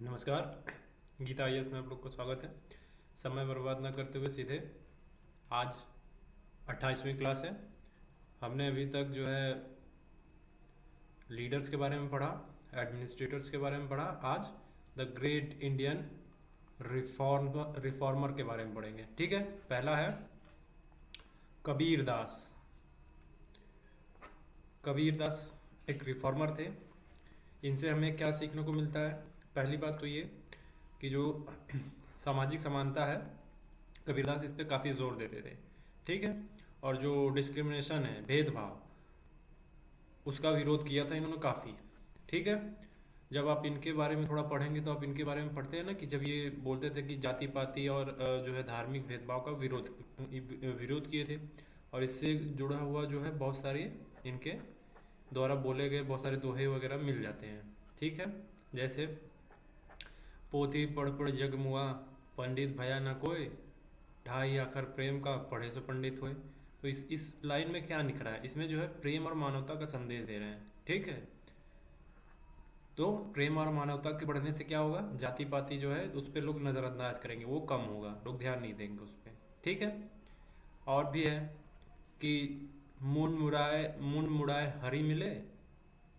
नमस्कार। गीता आईएएस में आप लोग को स्वागत है। समय बर्बाद ना करते हुए सीधे आज 28वीं क्लास है। हमने अभी तक जो है लीडर्स के बारे में पढ़ा, एडमिनिस्ट्रेटर्स के बारे में पढ़ा। आज द ग्रेट इंडियन रिफॉर्मर के बारे में पढ़ेंगे। ठीक है, पहला है कबीर दास। कबीर दास एक रिफॉर्मर थे। इनसे हमें क्या सीखने को मिलता है? पहली बात तो ये कि जो सामाजिक समानता है, कबीरदास इस पे काफ़ी जोर देते थे। ठीक है, और जो डिस्क्रिमिनेशन है, भेदभाव, उसका विरोध किया था इन्होंने काफ़ी। ठीक है, जब आप इनके बारे में थोड़ा पढ़ेंगे तो आप इनके बारे में पढ़ते हैं ना कि जब ये बोलते थे कि जाति पाति और जो है धार्मिक भेदभाव का विरोध किए थे। और इससे जुड़ा हुआ जो है बहुत सारी इनके द्वारा बोले गए बहुत सारे दोहे वगैरह मिल जाते हैं। ठीक है, जैसे पोथी पढ़ पढ़ जग मुआ, पंडित भया न कोई, ढाई आखर प्रेम का पढ़े सो पंडित होए। तो इस लाइन में क्या लिख रहा है? इसमें जो है प्रेम और मानवता का संदेश दे रहे हैं। ठीक है, तो प्रेम और मानवता के बढ़ने से क्या होगा? जाति पाति जो है उस पर लोग नज़रअंदाज करेंगे, वो कम होगा, लोग ध्यान नहीं देंगे उस पर। ठीक है, और भी है कि मुंड मुड़ाए हरी मिले,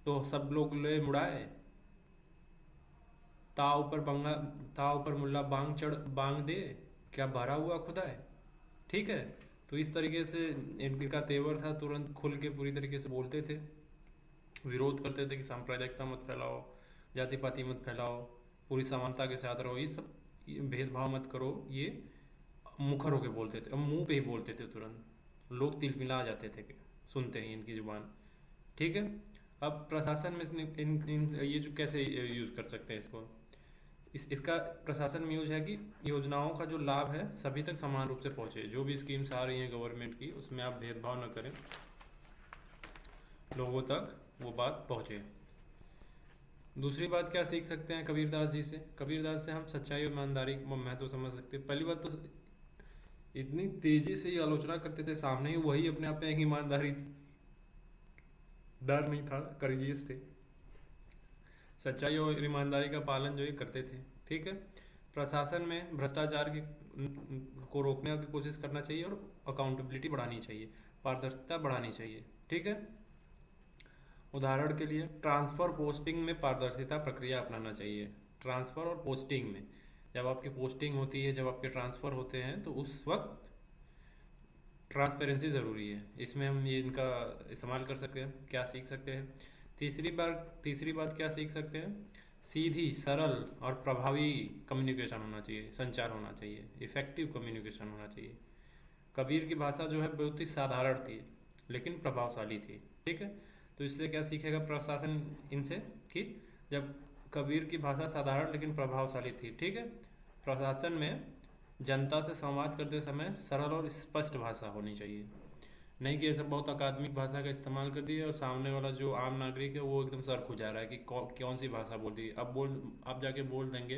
तो सब लोग ले मुड़ाए, ताव पर मुल्ला बांग दे, क्या भरा हुआ खुदा है। ठीक है, तो इस तरीके से इनका तेवर था, तुरंत खुल के पूरी तरीके से बोलते थे, विरोध करते थे कि सांप्रदायिकता मत फैलाओ, जाति पाति मत फैलाओ, पूरी समानता के साथ रहो, ये सब भेदभाव मत करो। ये मुखर होके बोलते थे, मुंह पे ही बोलते थे, तुरंत लोग तिलमिला जाते थे सुनते ही इनकी जुबान। ठीक है, अब प्रशासन में ये जो कैसे यूज़ कर सकते हैं इसको? इसका प्रशासन में यूज है कि योजनाओं का जो लाभ है सभी तक समान रूप से पहुंचे। जो भी स्कीम्स आ रही हैं गवर्नमेंट की, उसमें आप भेदभाव न करें, लोगों तक वो बात पहुंचे। दूसरी बात क्या सीख सकते हैं कबीरदास जी से? कबीरदास से हम सच्चाई और ईमानदारी का महत्व समझ सकते हैं। पहली बात तो इतनी तेजी से ये आलोचना करते थे, सामने ही वही अपने आप में एक ईमानदारी थी, डर नहीं था, करेजियस थे, सच्चाई और ईमानदारी का पालन जो ये करते थे। ठीक है, प्रशासन में भ्रष्टाचार की को रोकने की कोशिश करना चाहिए और अकाउंटेबिलिटी बढ़ानी चाहिए, पारदर्शिता बढ़ानी चाहिए। ठीक है, उदाहरण के लिए ट्रांसफ़र पोस्टिंग में पारदर्शिता प्रक्रिया अपनाना चाहिए। ट्रांसफ़र और पोस्टिंग में, जब आपकी पोस्टिंग होती है, जब आपके ट्रांसफ़र होते हैं, तो उस वक्त ट्रांसपेरेंसी ज़रूरी है। इसमें हम ये इनका इस्तेमाल कर सकते हैं। क्या सीख सकते हैं? तीसरी बात क्या सीख सकते हैं? सीधी, सरल और प्रभावी कम्युनिकेशन होना चाहिए, संचार होना चाहिए, इफेक्टिव कम्युनिकेशन होना चाहिए। कबीर की भाषा जो है बहुत ही साधारण थी लेकिन प्रभावशाली थी। ठीक है, तो इससे क्या सीखेगा प्रशासन इनसे कि जब कबीर की भाषा साधारण लेकिन प्रभावशाली थी, ठीक है, प्रशासन में जनता से संवाद करते समय सरल और स्पष्ट भाषा होनी चाहिए। नहीं कि ऐसा बहुत अकादमिक भाषा का इस्तेमाल कर दिया और सामने वाला जो आम नागरिक है वो एकदम सर खुजा रहा है कि कौन सी भाषा बोल दी। अब जाके बोल देंगे,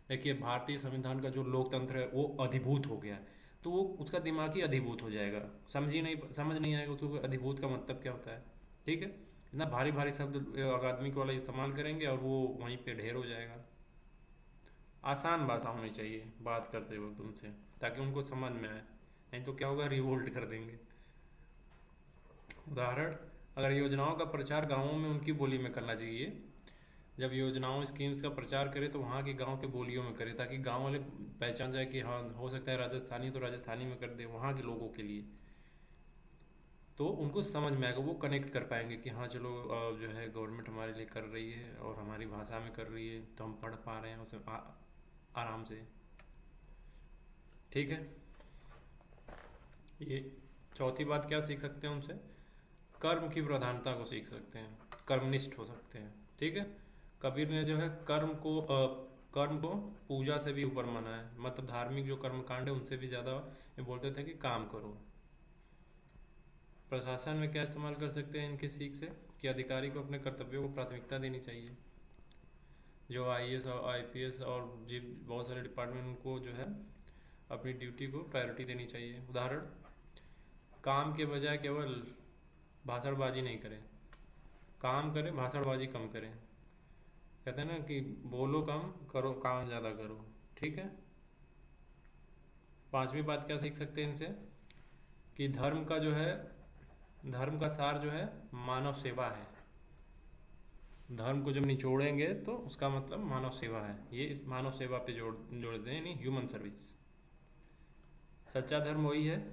देखिए भारतीय संविधान का जो लोकतंत्र है वो अधिभूत हो गया है, तो वो उसका दिमाग ही अधिभूत हो जाएगा, समझ नहीं आएगा उसको अधिभूत का मतलब क्या होता है। ठीक है, इतना भारी भारी शब्द अकादमिक वाला इस्तेमाल करेंगे और वो वहीं पे ढेर हो जाएगा। आसान भाषा होनी चाहिए बात करते वक्त उनसे, ताकि उनको समझ में आए, नहीं तो क्या होगा, रिवोल्ट कर देंगे। उदाहरण, अगर योजनाओं का प्रचार गांवों में उनकी बोली में करना चाहिए। जब योजनाओं स्कीम्स का प्रचार करें तो वहाँ के गांव के बोलियों में करें, ताकि गांव वाले पहचान जाए कि हाँ हो सकता है राजस्थानी, तो राजस्थानी में कर दे वहाँ के लोगों के लिए, तो उनको समझ में आएगा, वो कनेक्ट कर पाएंगे कि हाँ चलो जो है गवर्नमेंट हमारे लिए कर रही है और हमारी भाषा में कर रही है, तो हम पढ़ पा रहे हैं उसमें आराम से। ठीक है, ये चौथी बात क्या सीख सकते हैं उनसे? कर्म की प्रधानता को सीख सकते हैं, कर्मनिष्ठ हो सकते हैं। ठीक है, कबीर ने जो है कर्म को पूजा से भी ऊपर माना है, मतलब धार्मिक जो कर्म कांड है उनसे भी ज़्यादा ये बोलते थे कि काम करो। प्रशासन में क्या इस्तेमाल कर सकते हैं इनकी सीख से कि अधिकारी को अपने कर्तव्यों को प्राथमिकता देनी चाहिए। जो आईएएस और आईपीएस और जी बहुत सारे डिपार्टमेंट, उनको जो है अपनी ड्यूटी को प्रायोरिटी देनी चाहिए। उदाहरण, काम के बजाय केवल भाषणबाजी नहीं करें, काम करें, भाषणबाजी कम करें। कहते हैं ना कि बोलो कम करो काम ज़्यादा करो। ठीक है। पांचवी बात क्या सीख सकते हैं इनसे, कि धर्म का जो है, धर्म का सार जो है मानव सेवा है। धर्म को जब निचोड़ेंगे तो उसका मतलब मानव सेवा है। ये इस मानव सेवा पे जोड़ते हैं, यानी ह्यूमन सर्विस। सच्चा धर्म वही है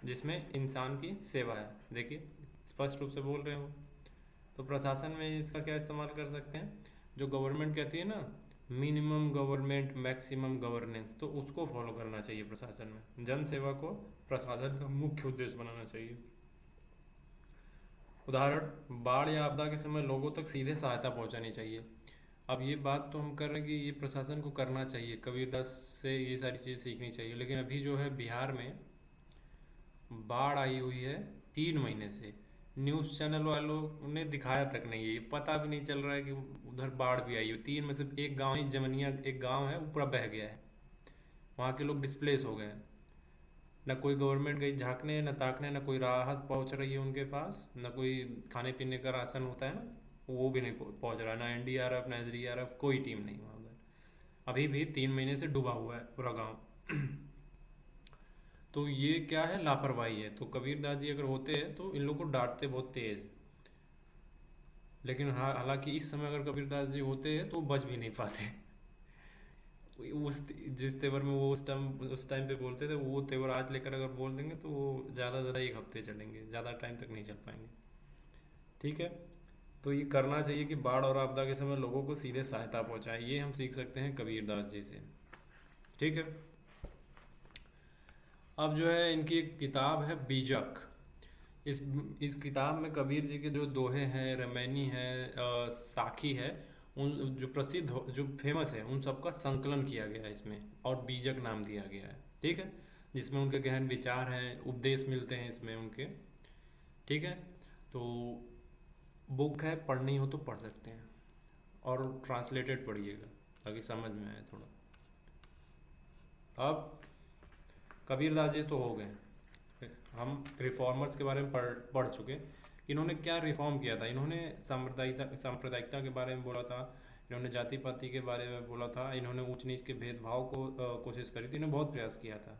जिसमें इंसान की सेवा है। देखिए स्पष्ट रूप से बोल रहे हो। तो प्रशासन में इसका क्या इस्तेमाल कर सकते हैं, जो गवर्नमेंट कहती है ना, मिनिमम गवर्नमेंट मैक्सिमम गवर्नेंस, तो उसको फॉलो करना चाहिए प्रशासन में। जन सेवा को प्रशासन का मुख्य उद्देश्य बनाना चाहिए। उदाहरण, बाढ़ या आपदा के समय लोगों तक सीधे सहायता पहुंचानी चाहिए। अब ये बात तो हम कर रहे हैं कि ये प्रशासन को करना चाहिए, कबीरदास से ये सारी चीज़ें सीखनी चाहिए। लेकिन अभी जो है बिहार में बाढ़ आई हुई है 3 महीने से, न्यूज़ चैनल वालों ने दिखाया तक नहीं है। ये पता भी नहीं चल रहा है कि उधर बाढ़ भी आई है। 3 में से एक गांव ही, जमनिया एक गांव है, वो पूरा बह गया है। वहाँ के लोग डिस्प्लेस हो गए हैं। न कोई गवर्नमेंट गई झांकने, न ताकने, न कोई राहत पहुंच रही है उनके पास, न कोई खाने पीने का राशन होता है ना, वो भी नहीं पहुंच रहा। ना एनडीआरएफ, ना एसडीआरएफ, कोई टीम नहीं वहाँ उधर। अभी भी 3 महीने से डूबा हुआ है पूरा गाँव। तो ये क्या है, लापरवाही है। तो कबीरदास जी अगर होते हैं तो इन लोग को डांटते बहुत तेज। लेकिन हालांकि इस समय अगर कबीरदास जी होते हैं तो बच भी नहीं पाते। उस जिस तेवर में वो उस टाइम पे बोलते थे, वो तेवर आज लेकर अगर बोल देंगे तो वो ज़्यादा ज़्यादा 1 हफ्ते चलेंगे, ज़्यादा टाइम तक नहीं चल पाएंगे। ठीक है। तो ये करना चाहिए कि बाढ़ और आपदा के समय लोगों को सीधे सहायता पहुंचाए। ये हम सीख सकते हैं कबीरदास जी से। ठीक है। अब जो है इनकी एक किताब है बीजक। इस इस किताब में कबीर जी के जो दोहे हैं, रमैनी है, साखी है, उन जो प्रसिद्ध जो फेमस है उन सबका संकलन किया गया है इसमें, और बीजक नाम दिया गया है। ठीक है। जिसमें उनके गहन विचार हैं, उपदेश मिलते हैं इसमें उनके। ठीक है। तो बुक है, पढ़नी हो तो पढ़ सकते हैं, और ट्रांसलेटेड पढ़िएगा ताकि समझ में आए थोड़ा। अब कबीरदास जी तो हो गए, हम रिफॉर्मर्स के बारे में पढ़ चुके। इन्होंने क्या रिफॉर्म किया था, इन्होंने सांप्रदायिकता के बारे में बोला था, इन्होंने जाति पाति के बारे में बोला था, इन्होंने ऊंच नीच के भेदभाव को कोशिश करी थी, इन्होंने बहुत प्रयास किया था।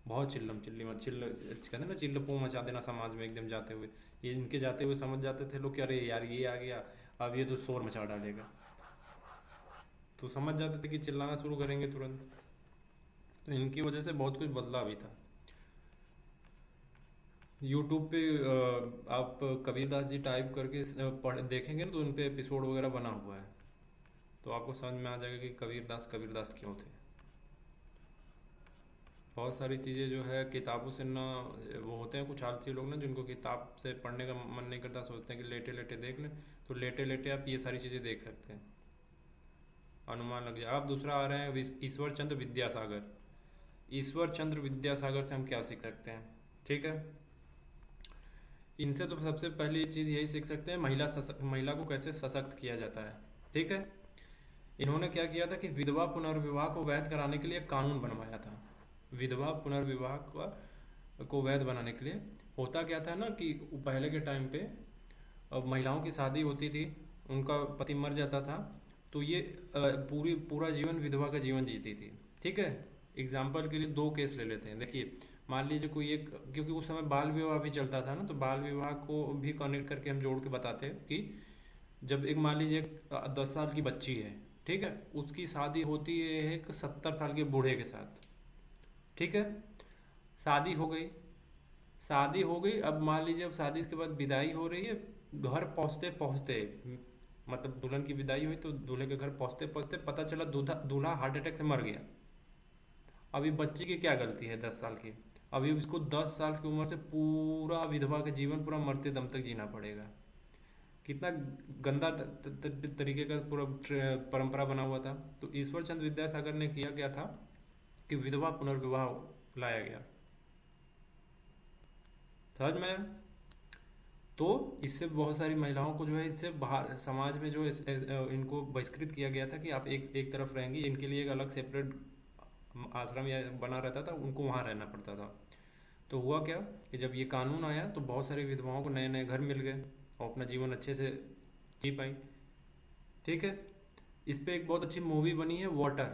बहुत चिल्लम चिल्ली मत चिल्ल कहते हैं ना, चिल्लपो मचा देना समाज में एकदम जाते हुए। ये इनके जाते हुए समझ जाते थे लोग कि अरे यार ये आ गया, अब ये तो शोर मचा डालेगा। तो समझ जाते थे कि चिल्लाना शुरू करेंगे तुरंत। तो इनकी वजह से बहुत कुछ बदला भी था। यूट्यूब पे आप कबीरदास जी टाइप करके पढ़ देखेंगे ना, तो उन पे एपिसोड वगैरह बना हुआ है। तो आपको समझ में आ जाएगा कि कबीरदास कबीरदास क्यों थे। बहुत सारी चीज़ें जो है किताबों से ना, वो होते हैं कुछ आलसी लोग ना, जिनको किताब से पढ़ने का मन नहीं करता, सोचते हैं कि लेटे लेटे देख लें। तो लेटे लेटे आप ये सारी चीज़ें देख सकते हैं, अनुमान लग जाए। आप दूसरा आ रहे हैं ईश्वर चंद्र विद्यासागर। ईश्वर चंद्र विद्यासागर से हम क्या सीख सकते हैं। ठीक है। इनसे तो सबसे पहली चीज़ यही सीख सकते हैं, महिला को कैसे सशक्त किया जाता है। ठीक है। इन्होंने क्या किया था कि विधवा पुनर्विवाह को वैध कराने के लिए कानून बनवाया था। विधवा पुनर्विवाह को वैध बनाने के लिए होता क्या था ना, कि पहले के टाइम पे अब महिलाओं की शादी होती थी, उनका पति मर जाता था, तो ये पूरा जीवन विधवा का जीवन जीती थी। ठीक है। एग्जाम्पल के लिए 2 केस ले लेते हैं। देखिए, मान लीजिए कोई एक, क्योंकि उस समय बाल विवाह भी चलता था ना, तो बाल विवाह को भी कनेक्ट करके हम जोड़ के बताते हैं कि जब एक मान लीजिए 10 साल की बच्ची है, ठीक है, उसकी शादी होती है एक 70 साल के बूढ़े के साथ। ठीक है। शादी हो गई, शादी हो गई। अब मान लीजिए अब शादी के बाद विदाई हो रही है, घर पहुंचते पहुंचते, मतलब दुल्हन की विदाई हुई तो दूल्हे के घर पहुंचते पहुंचते पता चला दूल्हा हार्ट अटैक से मर गया। अभी बच्ची की क्या गलती है 10 साल की, अभी उसको 10 साल की उम्र से पूरा विधवा का जीवन पूरा मरते दम तक जीना पड़ेगा। कितना गंदा तरीके का पूरा परंपरा बना हुआ था। तो ईश्वर चंद्र विद्यासागर ने किया गया था कि विधवा पुनर्विवाह लाया गया। समझ में? तो इससे बहुत सारी महिलाओं को जो है, इससे बाहर समाज में जो इनको बहिष्कृत किया गया था कि आप एक तरफ रहेंगी, इनके लिए एक अलग सेपरेट आश्रम या बना रहता था, उनको वहाँ रहना पड़ता था। तो हुआ क्या कि जब ये कानून आया तो बहुत सारी विधवाओं को नए नए घर मिल गए और अपना जीवन अच्छे से जी पाई। ठीक है। इस पे एक बहुत अच्छी मूवी बनी है water,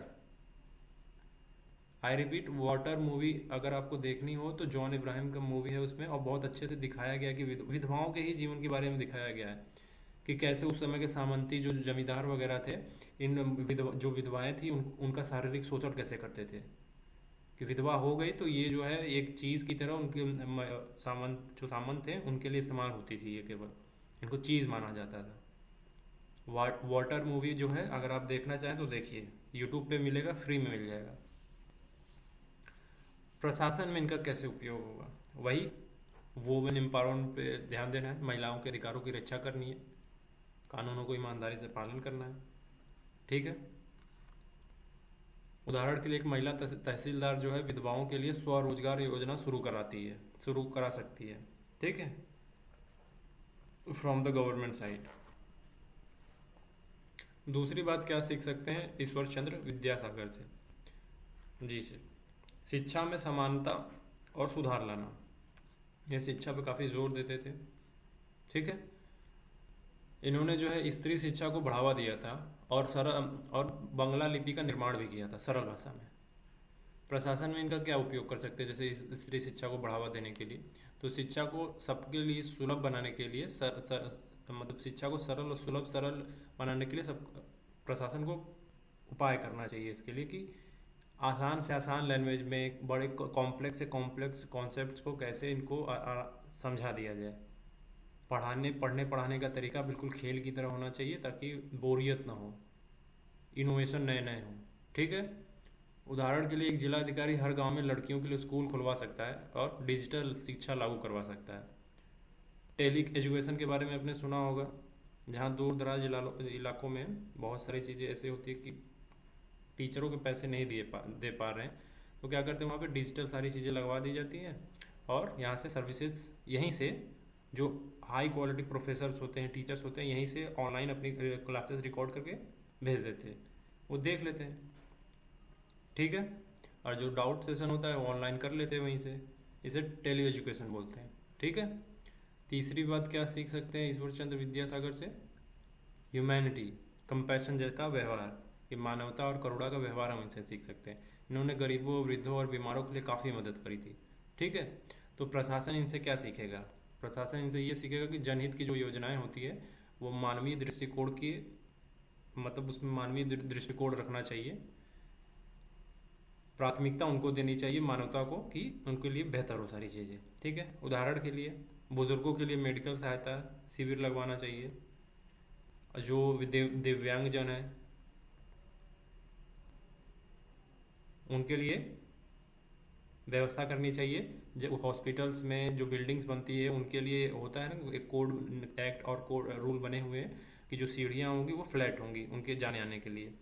I repeat water movie, अगर आपको देखनी हो तो जॉन इब्राहिम का मूवी है उसमें, और बहुत अच्छे से दिखाया गया है कि विधवाओं के ही जीवन के बारे में दिखाया गया है कि कैसे उस समय के सामंती जो जमींदार वगैरह थे, इन जो विधवाएं थी उनका शारीरिक शोषण कैसे करते थे, कि विधवा हो गई तो ये जो है एक चीज़ की तरह उनके सामंत थे उनके लिए इस्तेमाल होती थी, ये केवल इनको चीज़ माना जाता था। वाटर मूवी जो है अगर आप देखना चाहें तो देखिए, यूट्यूब पे मिलेगा, फ्री में मिल जाएगा। प्रशासन में इनका कैसे उपयोग होगा, वही वुमेन एम्पावरमेंट पे ध्यान देना है, महिलाओं के अधिकारों की रक्षा करनी है, कानूनों को ईमानदारी से पालन करना है, ठीक है। उदाहरण के लिए एक महिला तहसीलदार जो है विधवाओं के लिए स्वरोजगार योजना शुरू करा सकती है, ठीक है, फ्रॉम द गवर्नमेंट साइड। दूसरी बात क्या सीख सकते हैं ईश्वर चंद्र विद्यासागर से, जी से, शिक्षा में समानता और सुधार लाना, ये शिक्षा पे काफ़ी जोर देते थे, ठीक है। इन्होंने जो है स्त्री शिक्षा को बढ़ावा दिया था और बांग्ला लिपि का निर्माण भी किया था सरल भाषा में। प्रशासन में इनका क्या उपयोग कर सकते हैं, जैसे स्त्री शिक्षा को बढ़ावा देने के लिए, तो शिक्षा को सबके लिए सुलभ बनाने के लिए मतलब शिक्षा को सरल और सुलभ सरल बनाने के लिए सब प्रशासन को उपाय करना चाहिए इसके लिए, कि आसान से आसान लैंग्वेज में बड़े कॉम्प्लेक्स से कॉम्प्लेक्स कॉन्सेप्ट्स को कैसे इनको समझा दिया जाए। पढ़ाने का तरीका बिल्कुल खेल की तरह होना चाहिए ताकि बोरियत ना हो, इनोवेशन नए नए हों, ठीक है। उदाहरण के लिए एक जिलाधिकारी हर गांव में लड़कियों के लिए स्कूल खुलवा सकता है और डिजिटल शिक्षा लागू करवा सकता है। टेली एजुकेशन के बारे में आपने सुना होगा, जहाँ दूर दराज इलाकों में बहुत सारी चीज़ें ऐसी होती है कि टीचरों के पैसे नहीं दे पा रहे हैं, तो क्या करते हैं वहाँ पे डिजिटल सारी चीज़ें लगवा दी जाती हैं और यहाँ से सर्विसेज, यहीं से जो हाई क्वालिटी प्रोफेसर्स होते हैं, टीचर्स होते हैं, यहीं से ऑनलाइन अपनी क्लासेस रिकॉर्ड करके भेज देते हैं, वो देख लेते हैं, ठीक है। और जो डाउट सेशन होता है वो ऑनलाइन कर लेते हैं वहीं से, इसे टेली एजुकेशन बोलते हैं, ठीक है। तीसरी बात क्या सीख सकते हैं ईश्वर चंद्र विद्यासागर से, ह्यूमैनिटी, कंपैशन जैसा व्यवहार, कि मानवता और करुणा का व्यवहार हम इनसे सीख सकते हैं। इन्होंने गरीबों, वृद्धों और बीमारों के लिए काफ़ी मदद करी थी, ठीक है। तो प्रशासन इनसे क्या सीखेगा, प्रशासन इनसे ये सीखेगा कि जनहित की जो योजनाएं होती है वो मानवीय दृष्टिकोण की, मतलब उसमें मानवीय दृष्टिकोण रखना चाहिए, प्राथमिकता उनको देनी चाहिए मानवता को, कि उनके लिए बेहतर हो सारी चीज़ें, ठीक है। उदाहरण के लिए बुजुर्गों के लिए मेडिकल सहायता शिविर लगवाना चाहिए, जो दिव्यांगजन है उनके लिए व्यवस्था करनी चाहिए। जब हॉस्पिटल्स में जो बिल्डिंग्स बनती है उनके लिए होता है ना एक कोड एक्ट और कोड रूल बने हुए हैं कि जो सीढ़ियाँ होंगी वो फ्लैट होंगी उनके जाने आने के लिए,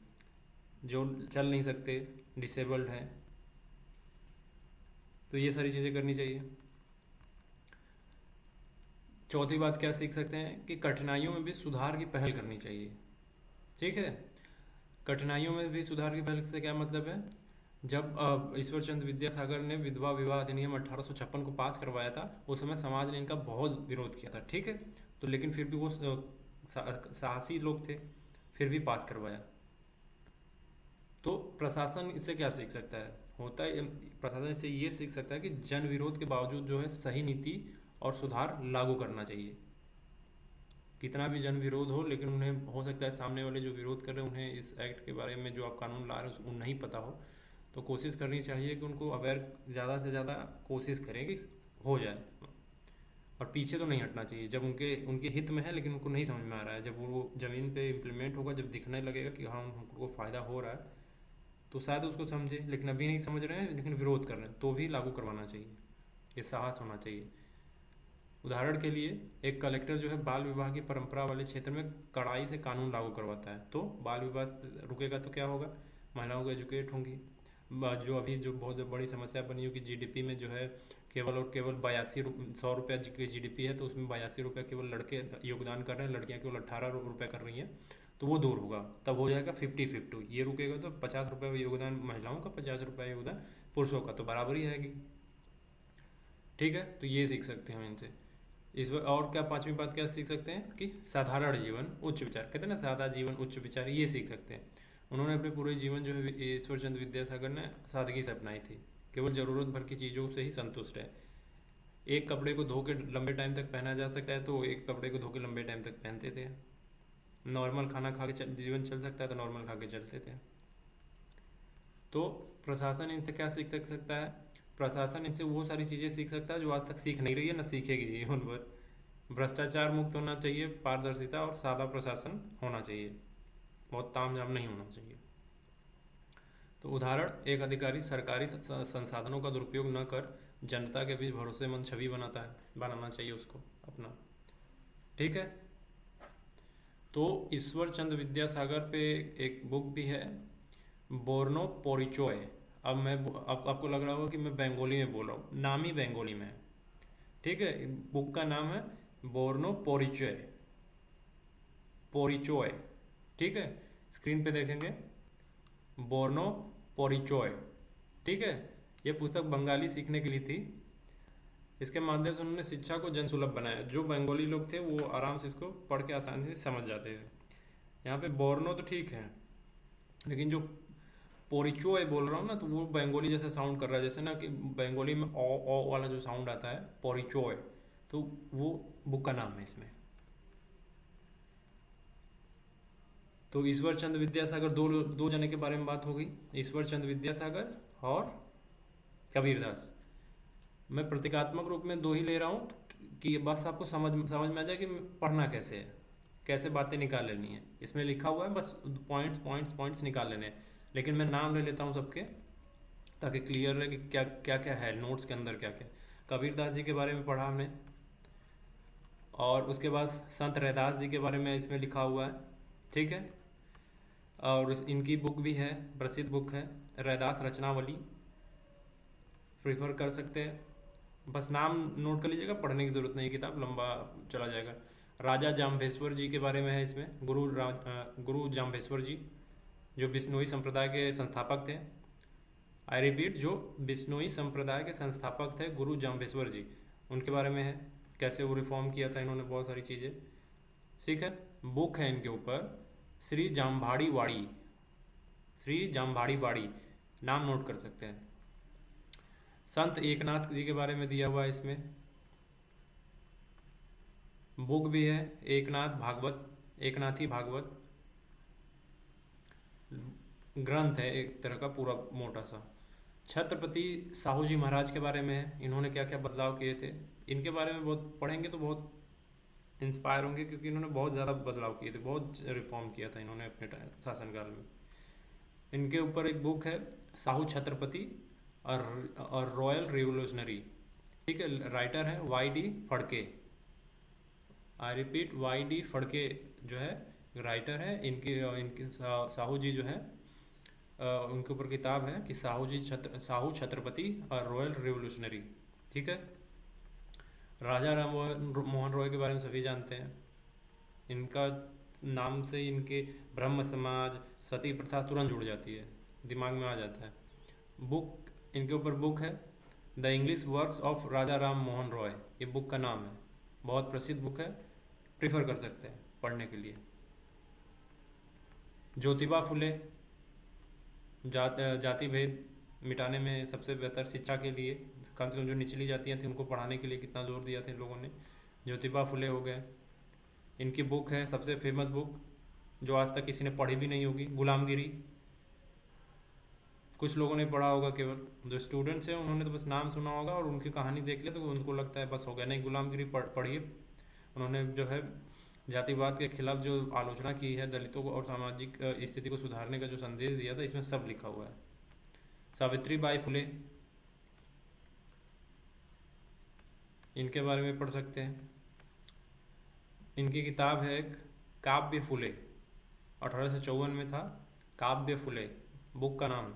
जो चल नहीं सकते, डिसेबल्ड हैं, तो ये सारी चीज़ें करनी चाहिए। चौथी बात क्या सीख सकते हैं कि कठिनाइयों में भी सुधार की पहल करनी चाहिए, ठीक है। कठिनाइयों में भी सुधार की पहल से क्या मतलब है, जब ईश्वर चंद्र विद्यासागर ने विधवा विवाह अधिनियम 1856 को पास करवाया था, उस समय समाज ने इनका बहुत विरोध किया था, ठीक है। तो लेकिन फिर भी वो साहसी लोग थे, फिर भी पास करवाया। तो प्रशासन इससे क्या सीख सकता है, प्रशासन इससे ये सीख सकता है कि जन विरोध के बावजूद जो है सही नीति और सुधार लागू करना चाहिए। कितना भी जन विरोध हो, लेकिन उन्हें हो सकता है सामने वाले जो विरोध कर रहे हैं उन्हें इस एक्ट के बारे में जो आप कानून ला रहे हैं उसको नहीं पता हो, तो कोशिश करनी चाहिए कि उनको अवेयर ज़्यादा से ज़्यादा कोशिश करें कि हो जाए, और पीछे तो नहीं हटना चाहिए। जब उनके हित में है लेकिन उनको नहीं समझ में आ रहा है, जब वो ज़मीन पे इम्प्लीमेंट होगा, जब दिखने लगेगा कि हाँ उनको फ़ायदा हो रहा है, तो शायद उसको समझे, लेकिन अभी नहीं समझ रहे हैं लेकिन विरोध कर रहे हैं, तो भी लागू करवाना चाहिए, ये साहस होना चाहिए। उदाहरण के लिए एक कलेक्टर जो है बाल विवाह की परंपरा वाले क्षेत्र में कड़ाई से कानून लागू करवाता है, तो बाल विवाह रुकेगा तो क्या होगा, महिलाओं को एजुकेट होंगी। जो अभी जो बहुत बड़ी समस्या बनी हो कि जीडीपी में जो है केवल और केवल 100 रुपया की जीडीपी है, तो उसमें 82 रुपये केवल लड़के योगदान कर रहे हैं, लड़कियां केवल 18 रुपये कर रही हैं, तो वो दूर होगा, तब हो जाएगा 50-50, ये रुकेगा तो 50 रुपये योगदान महिलाओं का, 50 रुपये योगदान पुरुषों का, तो बराबरी आएगी, ठीक है। तो ये सीख सकते हैं हम इनसे। और क्या पांचवी बात क्या सीख सकते हैं कि साधारण जीवन उच्च विचार, कहते हैं ना सादा जीवन उच्च विचार, ये सीख सकते हैं। उन्होंने अपने पूरे जीवन जो है ईश्वर चंद्र विद्यासागर ने सादगी से अपनाई थी, केवल ज़रूरत भर की चीज़ों से ही संतुष्ट है। एक कपड़े को धो के लंबे टाइम तक पहना जा सकता है तो एक कपड़े को धो के लंबे टाइम तक पहनते थे। नॉर्मल खाना खा के जीवन चल सकता है तो नॉर्मल खा के चलते थे। तो प्रशासन इनसे क्या सीख सकता है? प्रशासन इनसे वो सारी चीज़ें सीख सकता है जो आज तक सीख नहीं रही है, ना सीखेगी जीवन भर। भ्रष्टाचार मुक्त होना चाहिए, पारदर्शिता और सादा प्रशासन होना चाहिए, बहुत तामझाम नहीं होना चाहिए। तो उदाहरण, एक अधिकारी सरकारी संसाधनों का दुरुपयोग न कर जनता के बीच भरोसेमंद छवि बनाना चाहिए उसको अपना। ठीक है। तो ईश्वर चंद्र विद्यासागर पे एक बुक भी है, बोर्नो पोरिचोय। अब आपको लग रहा होगा कि मैं बंगाली में बोल रहा हूँ, नाम ही बंगाली में है। ठीक है। बुक का नाम है बोर्नो पोरिचोय, पोरिचोय। ठीक है, स्क्रीन पे देखेंगे, बोर्नो पोरिचोय। ठीक है। ये पुस्तक बंगाली सीखने के लिए थी। इसके माध्यम से उन्होंने शिक्षा को जनसुलभ बनाया। जो बंगाली लोग थे वो आराम से इसको पढ़ के आसानी से समझ जाते थे। यहाँ पे बोर्नो तो ठीक है, लेकिन जो पोरिचोय बोल रहा हूँ ना, तो वो बंगाली जैसा साउंड कर रहा है, जैसे ना कि बंगाली में ओ वाला जो साउंड आता है, पोरिचोय, तो वो बुक का नाम है इसमें। तो ईश्वर चंद्र विद्यासागर, दो जने के बारे में बात हो गई, ईश्वर चंद्र विद्यासागर और कबीरदास। मैं प्रतीकात्मक रूप में दो ही ले रहा हूँ कि बस आपको समझ में आ जाए कि पढ़ना कैसे है, कैसे बातें निकाल लेनी है। इसमें लिखा हुआ है, बस पॉइंट्स पॉइंट्स पॉइंट्स निकाल लेने हैं। लेकिन मैं नाम ले लेता हूँ सबके, ताकि क्लियर रहे कि क्या क्या क्या है नोट्स के अंदर, क्या क्या। कबीरदास जी के बारे में पढ़ा हमने, और उसके बाद संत रैदास जी के बारे में इसमें लिखा हुआ है। ठीक है। और इनकी बुक भी है, प्रसिद्ध बुक है, रैदास रचनावली, प्रीफर कर सकते हैं। बस नाम नोट कर लीजिएगा, पढ़ने की ज़रूरत नहीं, किताब लंबा चला जाएगा। राजा जाम्भेश्वर जी के बारे में है इसमें, गुरु जाम्भेश्वर जी, जो बिश्नोई संप्रदाय के संस्थापक थे। आई रिपीट, जो बिश्नोई संप्रदाय के संस्थापक थे गुरु जाम्भेश्वर जी, उनके बारे में है, कैसे वो रिफॉर्म किया था इन्होंने, बहुत सारी चीज़ें। ठीक है। बुक है इनके ऊपर श्री जाम्भाड़ी वाड़ी, श्री जाम्भाड़ी वाड़ी, नाम नोट कर सकते हैं। संत एकनाथ जी के बारे में दिया हुआ है इसमें। बुक भी है एकनाथ भागवत, एकनाथी भागवत ग्रंथ है एक तरह का, पूरा मोटा सा। छत्रपति साहू जी महाराज के बारे में है, इन्होंने क्या क्या बदलाव किए थे, इनके बारे में बहुत पढ़ेंगे तो बहुत इंस्पायर होंगे, क्योंकि इन्होंने बहुत ज़्यादा बदलाव किए थे, बहुत रिफॉर्म किया था इन्होंने अपने शासनकाल में। इनके ऊपर एक बुक है साहू छत्रपति और रॉयल रिवोल्यूशनरी। ठीक है। राइटर है Y D. Phadke, I repeat Y D. Phadke जो है राइटर है। इनकी साहू जी जो है, उनके ऊपर किताब है कि साहू छत्रपति और रॉयल रिवोल्यूशनरी। ठीक है। राजा राम मोहन रॉय के बारे में सभी जानते हैं। इनका नाम से इनके ब्रह्म समाज, सती प्रथा तुरंत जुड़ जाती है, दिमाग में आ जाता है। बुक, इनके ऊपर बुक है द इंग्लिश वर्क्स ऑफ राजा राम मोहन रॉय, ये बुक का नाम है, बहुत प्रसिद्ध बुक है, प्रीफर कर सकते हैं पढ़ने के लिए। ज्योतिबा फुले, जाति भेद मिटाने में सबसे बेहतर शिक्षा के लिए, कम से कम जो निचली जातियाँ थी उनको पढ़ाने के लिए कितना जोर दिया था इन लोगों ने। ज्योतिबा फुले हो गए। इनकी बुक है सबसे फेमस बुक, जो आज तक किसी ने पढ़ी भी नहीं होगी, गुलामगिरी। कुछ लोगों ने पढ़ा होगा, केवल जो स्टूडेंट्स हैं उन्होंने तो बस नाम सुना होगा और उनकी कहानी देख ले तो उनको लगता है बस हो गया। नहीं, गुलामगिरी पढ़िए। उन्होंने जो है जातिवाद के खिलाफ जो आलोचना की है, दलितों को और सामाजिक स्थिति को सुधारने का जो संदेश दिया था, इसमें सब लिखा हुआ है। सावित्री बाई फुले, इनके बारे में पढ़ सकते हैं। इनकी किताब है एक काव्य फुले, 1854 में था, काव्य फुले बुक का नाम।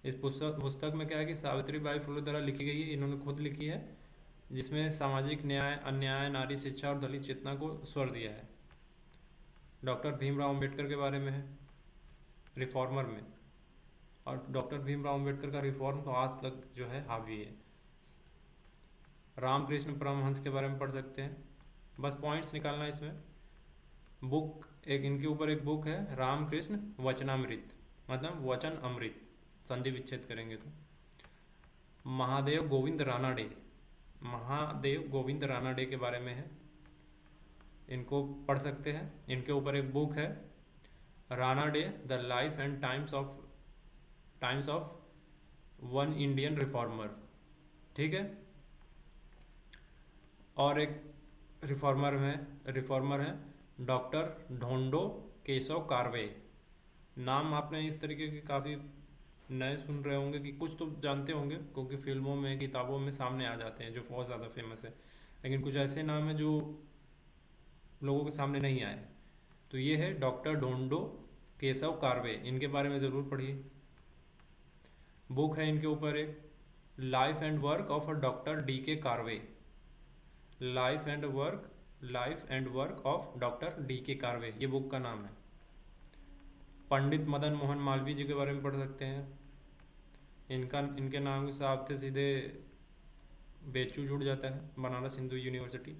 इस पुस्तक में क्या है कि सावित्री बाई फुले द्वारा लिखी गई है, इन्होंने खुद लिखी है, जिसमें सामाजिक न्याय, अन्याय, नारी शिक्षा और दलित चेतना को स्वर दिया है। डॉक्टर भीमराव अंबेडकर के बारे में है, रिफॉर्मर में, और डॉक्टर भीमराव अंबेडकर का रिफॉर्म तो आज तक जो है हावी है। रामकृष्ण परमहंस के बारे में पढ़ सकते हैं। बस पॉइंट्स निकालना है इसमें। बुक एक इनके ऊपर एक बुक है रामकृष्ण वचनामृत, मतलब वचन अमृत, संधि विच्छेद करेंगे तो। महादेव गोविंद रानाडे, महादेव गोविंद रानाडे के बारे में है, इनको पढ़ सकते हैं। इनके ऊपर एक बुक है Ranade the life and times of one Indian reformer, ठीक है। और एक रिफॉर्मर है डॉक्टर ढोंडो केशव कार्वे। नाम आपने इस तरीके के काफ़ी नए सुन रहे होंगे, कि कुछ तो जानते होंगे क्योंकि फिल्मों में किताबों में सामने आ जाते हैं, जो बहुत ज़्यादा फेमस है। लेकिन कुछ ऐसे नाम हैं जो लोगों के सामने नहीं आए। तो ये है डॉक्टर ढोंडो केशव कार्वे, इनके बारे में ज़रूर पढ़िए। बुक है इनके ऊपर एक life and work of doctor D K Karve, life and work of doctor D K Karve, ये बुक का नाम है। पंडित मदन मोहन मालवीय जी के बारे में पढ़ सकते हैं। इनके नाम के साथ से सीधे बेचू जुड़ जाता है, बनारस हिंदू यूनिवर्सिटी।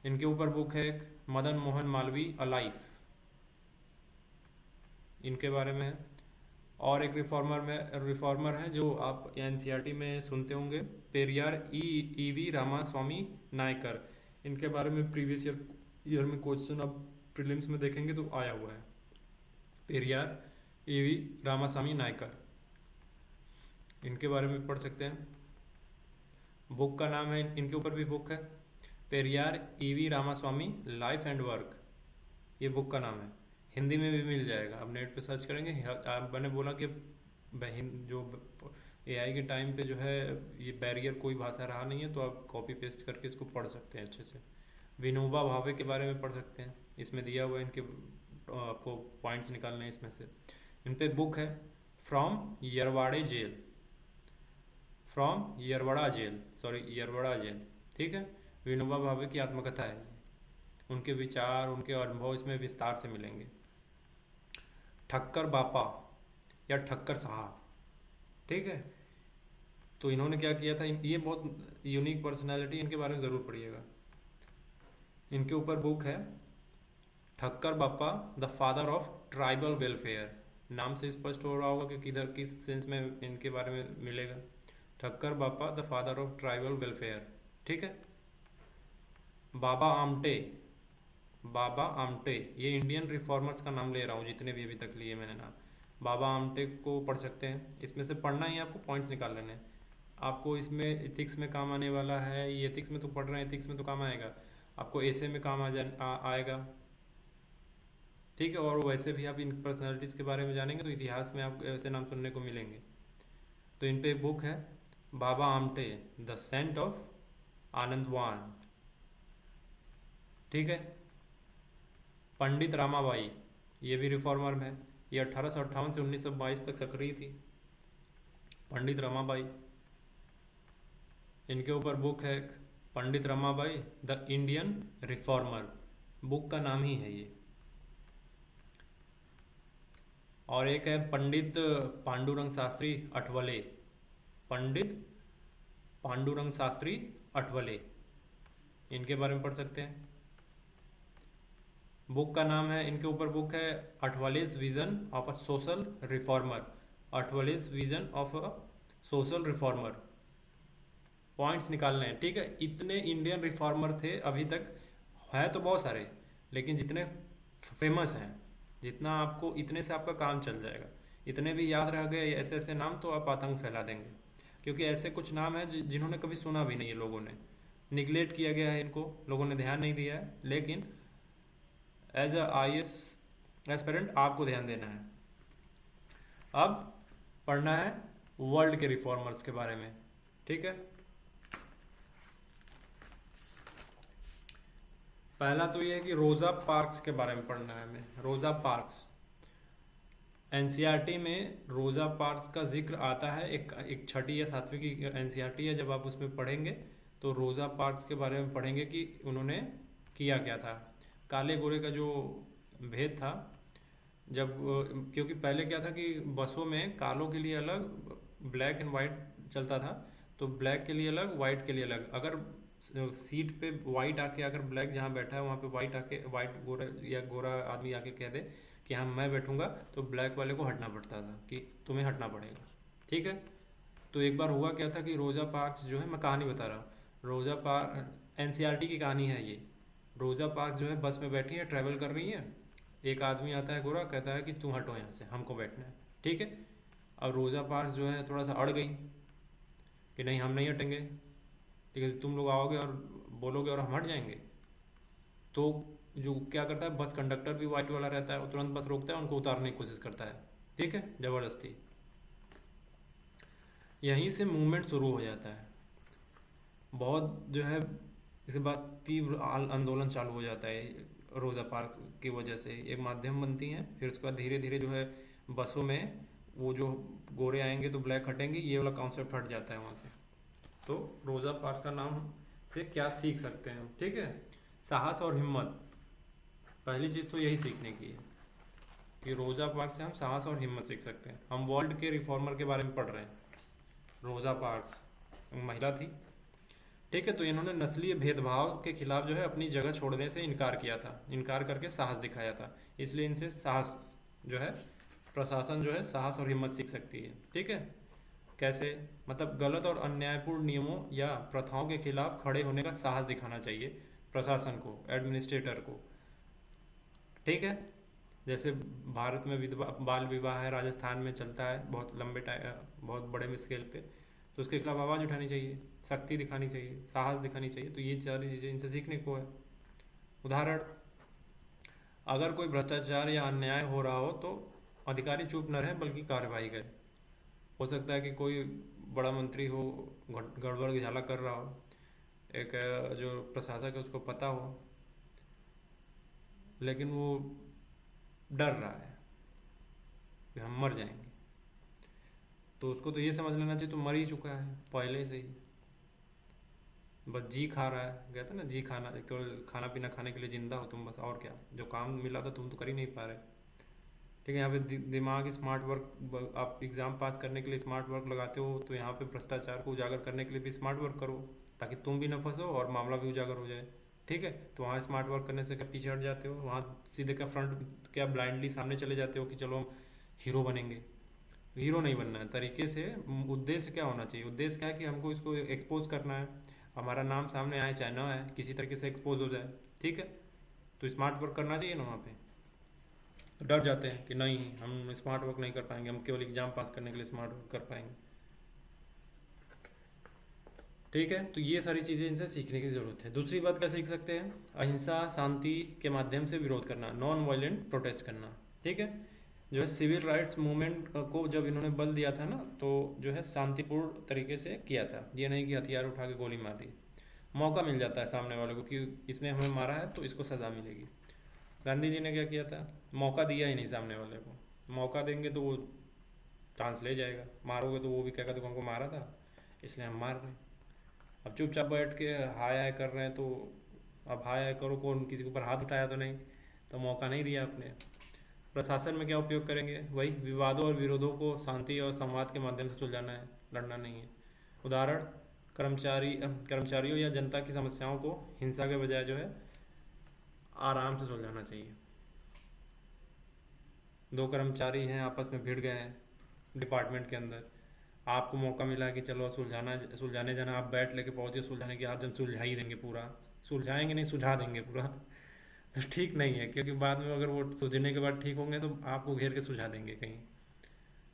इनके ऊपर बुक है एक मदन मोहन मालवीय अलाइफ, इनके बारे में है। और एक रिफॉर्मर है जो आप एनसीईआरटी में सुनते होंगे, पेरियार ईवी रामास्वामी नायकर। इनके बारे में प्रीवियस ईयर में क्वेश्चन अब प्रीलिम्स में देखेंगे तो आया हुआ है, पेरियार ईवी रामास्वामी नायकर, इनके बारे में पढ़ सकते हैं। बुक का नाम है, इनके ऊपर भी बुक है Periyar EV Ramaswamy life and work, ये बुक का नाम है। हिंदी में भी मिल जाएगा, आप नेट पे सर्च करेंगे। मैंने बोला कि जो एआई के टाइम पे जो है ये बैरियर कोई भाषा रहा नहीं है, तो आप कॉपी पेस्ट करके इसको पढ़ सकते हैं अच्छे से। विनोबा भावे के बारे में पढ़ सकते हैं, इसमें दिया हुआ है, इनके आपको पॉइंट्स निकालने हैं इसमें से। इन पे बुक है फ्रॉम यरवाड़ा जेल, ठीक है। विनोबा भावे की आत्मकथा है, उनके विचार, उनके अनुभव इसमें विस्तार से मिलेंगे। ठक्कर बापा या ठक्कर साहब, ठीक है। तो इन्होंने क्या किया था, ये बहुत यूनिक पर्सनालिटी, इनके बारे में ज़रूर पढ़िएगा। इनके ऊपर बुक है ठक्कर बापा the father of tribal welfare. नाम से स्पष्ट हो रहा होगा कि किधर किस सेंस में इनके बारे में मिलेगा। ठक्कर बापा the father of tribal welfare, ठीक है। बाबा आमटे, ये इंडियन रिफॉर्मर्स का नाम ले रहा हूँ जितने भी अभी तक लिए मैंने नाम। बाबा आमटे को पढ़ सकते हैं। इसमें से पढ़ना ही, आपको पॉइंट्स निकाल लेने हैं। आपको इसमें एथिक्स में काम आने वाला है, ये एथिक्स में तो पढ़ रहे हैं, एथिक्स में तो काम आएगा, आपको ऐसे में काम आएगा, ठीक है। और वैसे भी आप इन पर्सनालिटीज़ के बारे में जानेंगे तो इतिहास में आपको ऐसे नाम सुनने को मिलेंगे। तो इन पे एक बुक है Baba Amte the Saint of Anandwan, ठीक है। पंडित रामाबाई, ये भी रिफॉर्मर में, ये 1858 से 1922 तक सक्रिय थी, पंडित रमाबाई। इनके ऊपर बुक है Pandit Ramabai the Indian reformer, book का नाम ही है ये। और एक है पंडित पांडुरंग शास्त्री अठवले, पंडित पांडुरंग शास्त्री अठवले, इनके बारे में पढ़ सकते हैं। बुक का नाम है, इनके ऊपर बुक है Athavale's vision of a social reformer, Athavale's vision of a social reformer. Points निकालने हैं, ठीक है। इतने इंडियन रिफॉर्मर थे, अभी तक है तो बहुत सारे, लेकिन जितने फेमस हैं, जितना आपको, इतने से आपका काम चल जाएगा। इतने भी याद रह गए ऐसे ऐसे नाम तो आप आतंक फैला देंगे, क्योंकि ऐसे कुछ नाम हैं जिन्होंने कभी सुना भी नहीं है, लोगों ने निगलेक्ट किया गया है, इनको लोगों ने ध्यान नहीं दिया है। लेकिन एज अ IAS एस्पिरेंट आपको ध्यान देना है। अब पढ़ना है वर्ल्ड के रिफॉर्मर्स के बारे में, ठीक है। पहला तो ये है कि रोजा पार्क्स के बारे में पढ़ना है हमें। रोजा पार्क्स एनसीईआरटी में रोजा पार्क्स का जिक्र आता है, एक छठी या सातवीं की एनसीईआरटी है। जब आप उसमें पढ़ेंगे तो रोजा पार्क्स के बारे में पढ़ेंगे कि उन्होंने किया क्या था, काले गोरे का जो भेद था। जब क्योंकि पहले क्या था कि बसों में कालों के लिए अलग, ब्लैक एंड वाइट चलता था, तो ब्लैक के लिए अलग, वाइट के लिए अलग। अगर सीट पे वाइट आके अगर ब्लैक जहाँ बैठा है वहाँ पे वाइट आके, वाइट गोरा या गोरा आदमी आके कह दे कि हाँ मैं बैठूंगा, तो ब्लैक वाले को हटना पड़ता था कि तुम्हें हटना पड़ेगा। ठीक है। तो एक बार हुआ क्या था कि रोज़ा पार्क्स जो है, मैं कहानी बता रहा हूँ, रोज़ा पार्क एनसीईआरटी की कहानी है ये। रोज़ा पार्क्स जो है बस में बैठी है, ट्रैवल कर रही है, एक आदमी आता है गोरा, कहता है कि तुम हटो यहाँ से, हमको बैठना है। ठीक है। अब रोज़ा पार्क्स जो है थोड़ा सा अड़ गई कि नहीं हम नहीं हटेंगे, ठीक है तुम लोग आओगे और बोलोगे और हम हट जाएंगे। तो जो क्या करता है, बस कंडक्टर भी वाइट वाला रहता है, वो तुरंत बस रोकता है, उनको उतारने की कोशिश करता है। ठीक है, ज़बरदस्ती। यहीं से मूवमेंट शुरू हो जाता है। बहुत जो है इसके बाद तीव्र आंदोलन चालू हो जाता है रोज़ा पार्क की वजह से। एक माध्यम बनती हैं, फिर उसके बाद धीरे धीरे जो है बसों में वो जो गोरे आएंगे तो ब्लैक हटेंगे, ये वाला कॉन्सेप्ट हट जाता है वहाँ से। तो रोज़ा पार्क्स का नाम से क्या सीख सकते हैं हम, ठीक है। साहस और हिम्मत, पहली चीज़ तो यही सीखने की है कि रोज़ा पार्क्स से हम साहस और हिम्मत सीख सकते हैं। हम वर्ल्ड के रिफॉर्मर के बारे में पढ़ रहे हैं। रोज़ा पार्क्स महिला थी, ठीक है। तो इन्होंने नस्लीय भेदभाव के खिलाफ जो है अपनी जगह छोड़ने से इनकार किया था, इनकार करके साहस दिखाया था। इसलिए इनसे साहस जो है, प्रशासन जो है साहस और हिम्मत सीख सकती है। ठीक है। कैसे, मतलब गलत और अन्यायपूर्ण नियमों या प्रथाओं के खिलाफ खड़े होने का साहस दिखाना चाहिए प्रशासन को, एडमिनिस्ट्रेटर को। ठीक है। जैसे भारत में विधवा बाल विवाह है, राजस्थान में चलता है बहुत लंबे टाइम, बहुत बड़े स्केल पे, तो उसके खिलाफ आवाज़ उठानी चाहिए, शक्ति दिखानी चाहिए, साहस दिखानी चाहिए। तो ये सारी चीज़ें इनसे सीखने को है। उदाहरण, अगर कोई भ्रष्टाचार या अन्याय हो रहा हो तो अधिकारी चुप न रहें बल्कि कार्रवाई करें। हो सकता है कि कोई बड़ा मंत्री हो, गड़बड़ घाला कर रहा हो, एक जो प्रशासक है उसको पता हो, लेकिन वो डर रहा है कि हम मर जाएंगे, तो उसको तो ये समझ लेना चाहिए तो मर ही चुका है पहले से ही, बस जी खा रहा है। कहते हैं ना, जी खाना, केवल खाना पीना खाने के लिए जिंदा हो तुम बस, और क्या, जो काम मिला था तुम तो कर ही नहीं पा रहे। ठीक है। यहाँ पे दिमाग, स्मार्ट वर्क, आप एग्ज़ाम पास करने के लिए स्मार्ट वर्क लगाते हो, तो यहाँ पे भ्रष्टाचार को उजागर करने के लिए भी स्मार्ट वर्क करो, ताकि तुम भी ना फंसो और मामला भी उजागर हो जाए। ठीक है। तो वहाँ स्मार्ट वर्क करने से क्या पीछे हट जाते हो, वहाँ सीधे क्या फ्रंट, क्या ब्लाइंडली सामने चले जाते हो कि चलो हम हीरो बनेंगे। हीरो नहीं बनना है, तरीके से। उद्देश्य क्या होना चाहिए, उद्देश्य क्या है कि हमको इसको एक्सपोज करना है, हमारा नाम सामने आए चाहे ना आए, किसी तरीके से एक्सपोज हो जाए। ठीक है। तो स्मार्ट वर्क करना चाहिए ना वहाँ पे। तो डर जाते हैं कि नहीं हम स्मार्ट वर्क नहीं कर पाएंगे, हम केवल एग्जाम पास करने के लिए स्मार्ट वर्क कर पाएंगे। ठीक है। तो ये सारी चीज़ें इनसे सीखने की ज़रूरत है। दूसरी बात क्या सीख सकते हैं, अहिंसा, शांति के माध्यम से विरोध करना, नॉन वायलेंट प्रोटेस्ट करना। ठीक है। जो है सिविल राइट्स मूवमेंट को जब इन्होंने बल दिया था ना, तो जो है शांतिपूर्ण तरीके से किया था, ये नहीं कि हथियार उठा के गोली मार दी। मौका मिल जाता है सामने वाले को कि इसने हमें मारा है तो इसको सज़ा मिलेगी। गांधी जी ने क्या किया था, मौका दिया ही नहीं सामने वाले को। मौका देंगे तो वो चांस ले जाएगा, मारोगे तो वो भी कहेगा तो हमको मारा था इसलिए हम मार रहे हैं। अब चुपचाप बैठ के हाय हाय कर रहे हैं, तो अब हाय हाय करो, कौन किसी के ऊपर हाथ उठाया तो नहीं, तो मौका नहीं दिया आपने। प्रशासन में क्या उपयोग करेंगे, वही विवादों और विरोधों को शांति और संवाद के माध्यम से सुलझाना है, लड़ना नहीं है। उदाहरण, कर्मचारियों या जनता की समस्याओं को हिंसा के बजाय जो है आराम से सुलझाना चाहिए। दो कर्मचारी हैं आपस में भिड़ गए हैं डिपार्टमेंट के अंदर, आपको मौका मिला कि चलो सुलझाने जाना, आप बैट लेके पहुंचे सुलझाने की, आज हम सुलझा ही देंगे पूरा, सुलझाएंगे नहीं सुलझा देंगे पूरा। तो ठीक नहीं है, क्योंकि बाद में अगर वो सुलझने के बाद ठीक होंगे तो आपको घेर के सुलझा देंगे कहीं।